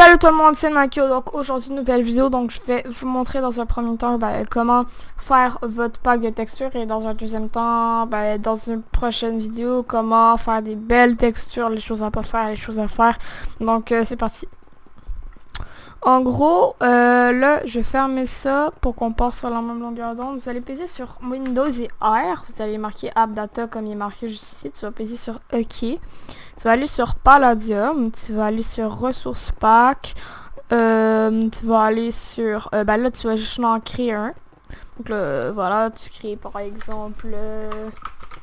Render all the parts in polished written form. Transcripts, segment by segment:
Salut tout le monde, c'est Nakio. Donc aujourd'hui nouvelle vidéo, donc je vais vous montrer dans un premier temps comment faire votre pack de textures et dans un deuxième temps, dans une prochaine vidéo, comment faire des belles textures, les choses à pas faire, les choses à faire. Donc c'est parti. En gros, là, je vais fermer ça pour qu'on passe sur la même longueur d'onde. Vous allez peser sur Windows et R. Vous allez marquer App Data comme il est marqué juste ici. Tu vas peser sur OK. Tu vas aller sur Palladium. Tu vas aller sur Ressources Pack. Tu vas aller sur... là, tu vas juste en créer un. Donc là, voilà, tu crées par exemple...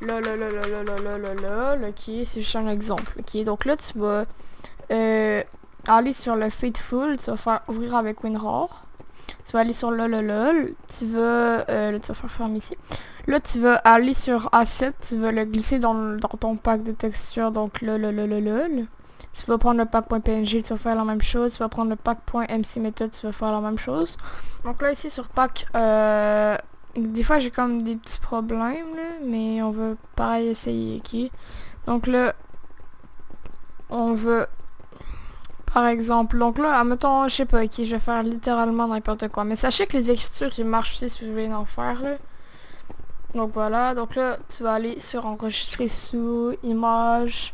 OK, c'est juste un exemple. OK, donc là, tu vas... aller sur le Faithful, tu vas faire ouvrir avec WinRAR. Tu vas aller sur lololol, tu vas, là, tu vas faire fermer ici. Là, tu vas aller sur Asset, tu vas le glisser dans ton pack de texture, donc lololol. Tu vas prendre le pack.png, tu vas faire la même chose. Tu vas prendre le pack.mcmethod, tu vas faire la même chose. Donc là, ici sur pack, des fois j'ai comme des petits problèmes, là, mais on va pareil essayer, ok? Donc là, on veut... Par exemple, donc là, admettons, je sais pas, ok, je vais faire littéralement n'importe quoi. Mais sachez que les écritures, ils marchent aussi si vous voulez en faire, là. Donc voilà, donc là, tu vas aller sur enregistrer sous, image,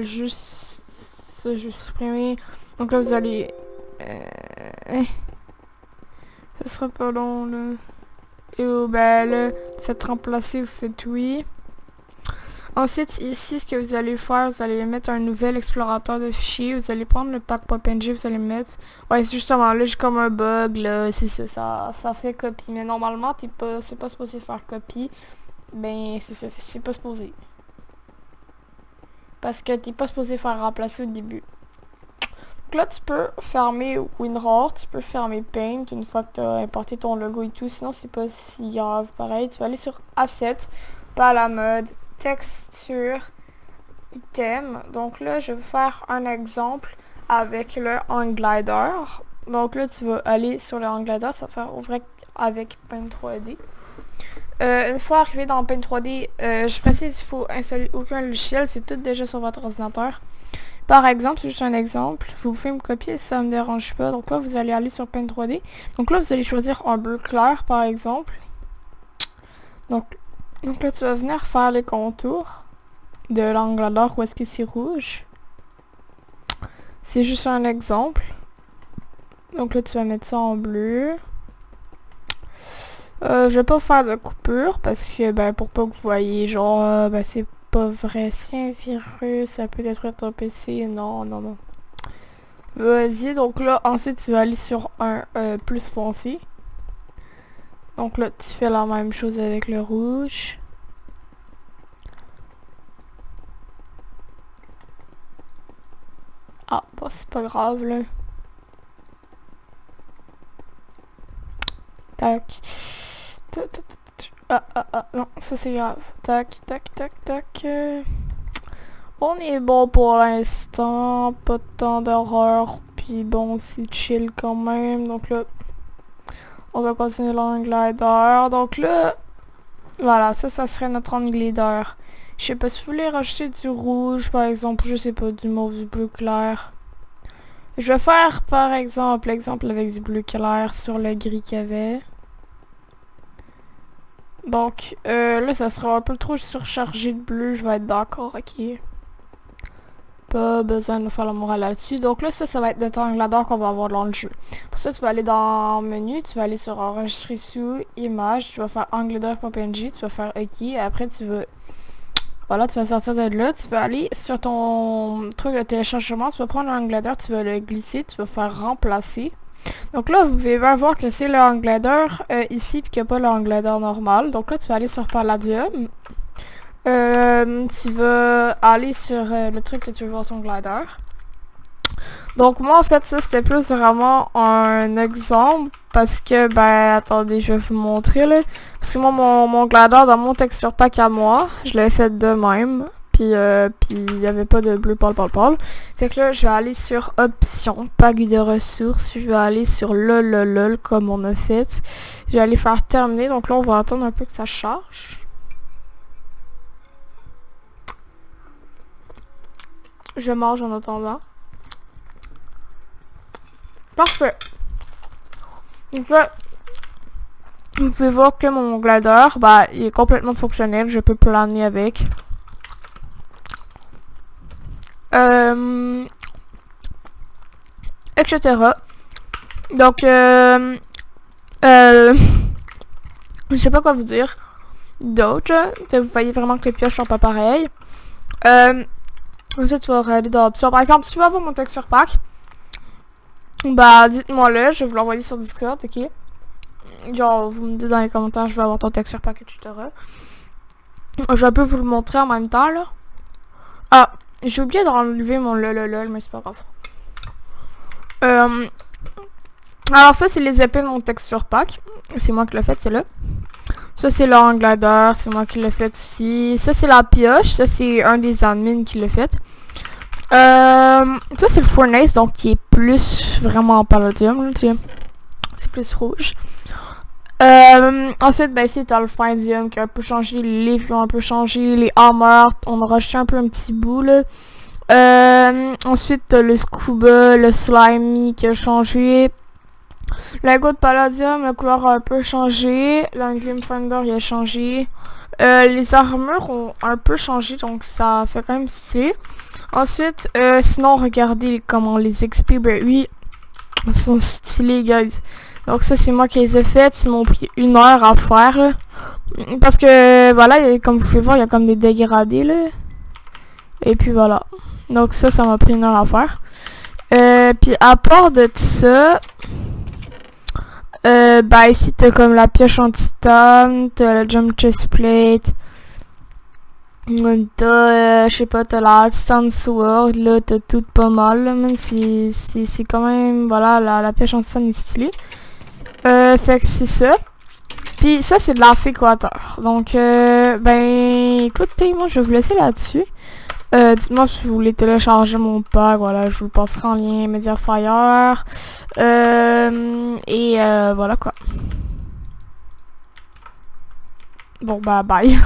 juste, ça, je vais supprimer. Donc là, vous allez, ça sera pas long, là. Et oh, là, faites remplacer, vous faites oui. Ensuite, ici, ce que vous allez faire, vous allez mettre un nouvel explorateur de fichiers. Vous allez prendre le pack.png, vous allez mettre... Ouais, c'est justement, là, j'ai comme un bug, là, c'est ça fait copie. Mais normalement, c'est pas supposé faire copie. Ben, c'est ça, c'est pas supposé. Parce que t'es pas supposé faire remplacer au début. Donc là, tu peux fermer WinRAR, tu peux fermer Paint une fois que tu as importé ton logo et tout. Sinon, c'est pas si grave. Pareil, tu vas aller sur Asset, pas la mode, texture, item. Donc là, je vais faire un exemple avec le Onglider. Donc là, tu vas aller sur le Onglider, ça va faire ouvrir avec Paint 3D. Une fois arrivé dans Paint 3D, je précise qu'il faut installer aucun logiciel, c'est tout déjà sur votre ordinateur. Par exemple, c'est juste un exemple, vous pouvez me copier si ça me dérange pas. Donc là, vous allez aller sur Paint 3D. Donc là, vous allez choisir un bleu clair, par exemple. Donc là, tu vas venir faire les contours de l'angle d'or où est-ce que c'est rouge. C'est juste un exemple. Donc là, tu vas mettre ça en bleu. Je vais pas faire de coupure parce que, pour pas que vous voyez, genre, c'est pas vrai. Si un virus, ça peut détruire ton PC. Non, non, non. Vas-y, donc là, ensuite, tu vas aller sur un plus foncé. Donc là, tu fais la même chose avec le rouge. Ah, bon, c'est pas grave, là. Tac. Non, ça c'est grave. Tac, tac, tac, tac. On est bon pour l'instant. Pas tant d'horreur. Puis bon, c'est chill quand même. Donc là, on va continuer l'Onglider. Donc là, voilà, ça serait notre Onglider. Je sais pas si vous voulez rajouter du rouge, par exemple, je sais pas, du mauve, du bleu clair. Je vais faire, par exemple, l'exemple avec du bleu clair sur le gris qu'il y avait. Donc, là, ça sera un peu trop surchargé de bleu, je vais être d'accord, ok. Pas besoin de faire la morale là-dessus. Donc là, ça va être notre Onglider qu'on va avoir dans le jeu. Pour ça, tu vas aller dans menu, tu vas aller sur enregistrer sous, image, tu vas faire onglider.png, tu vas faire OK, après tu vas... Voilà, tu vas sortir de là, tu vas aller sur ton truc de téléchargement, tu vas prendre l'Onglider, tu vas le glisser, tu vas faire remplacer. Donc là, vous pouvez voir que c'est le Onglider ici, puis qu'il n'y a pas le Onglider normal. Donc là, tu vas aller sur Palladium. Tu vas aller sur le truc que tu veux voir ton glider. Donc moi en fait ça c'était plus vraiment un exemple parce que attendez je vais vous montrer là. Parce que moi mon glider dans mon texture pack à moi, je l'ai fait de même. Puis il n'y avait pas de bleu pâle. Fait que là je vais aller sur options, pack de ressources, je vais aller sur lololol comme on a fait. Je vais aller faire terminer, donc là on va attendre un peu que ça charge. Je mange en attendant. Parfait. Donc là, vous pouvez voir que mon glider, bah, il est complètement fonctionnel. Je peux planer avec. Etc. Donc, je sais pas quoi vous dire d'autre. Vous voyez vraiment que les pioches sont pas pareilles. Ensuite, tu vas aller dans l'option. Par exemple, si tu veux avoir mon texture pack, bah, dites-moi le, je vais vous l'envoyer sur Discord, ok? Genre, vous me dites dans les commentaires, je veux avoir ton texture pack, etc. Je peux vous le montrer en même temps, là. Ah, j'ai oublié d'enlever mon lol, mais c'est pas grave. Alors ça, c'est les épées de mon texture pack. C'est moi qui l'ai fait, c'est là. Ça, c'est le hang glider, c'est moi qui l'ai fait aussi. Ça, c'est la pioche. Ça, c'est un des admins qui l'a fait. Ça, c'est le furnace, donc qui est plus vraiment palladium, tu sais. C'est plus rouge. Ensuite, ben ici, t'as le findium qui a un peu changé. Les livres ont un peu changé. Les hammers, on a rajouté un peu un petit bout, là. Ensuite, t'as le scuba, le slimy qui a changé. Lingot de palladium, la couleur a un peu changé. L'Anglim Thunder, il a changé. Les armures ont un peu changé, donc ça fait quand même stylé. Ensuite, sinon, regardez comment les XP, ben oui, ils sont stylés, guys. Donc ça, c'est moi qui les ai faites. Ils m'ont pris 1 heure à faire, là. Parce que, voilà, comme vous pouvez voir, il y a comme des dégradés, là. Et puis voilà. Donc ça m'a pris 1 heure à faire. Puis à part de ça... bah ici t'as comme la pioche en titane, t'as la jump chest plate, t'as, je sais pas, t'as la titane sword, là t'as tout pas mal, là, même si c'est quand même, voilà, la pioche en titane est stylée. Fait que c'est ça. Puis ça c'est de la fécoateur. Donc ben écoutez, moi je vais vous laisser là-dessus. Dites-moi si vous voulez télécharger mon pack, voilà, je vous le passerai en lien Mediafire. Et voilà quoi. Bon bah bye.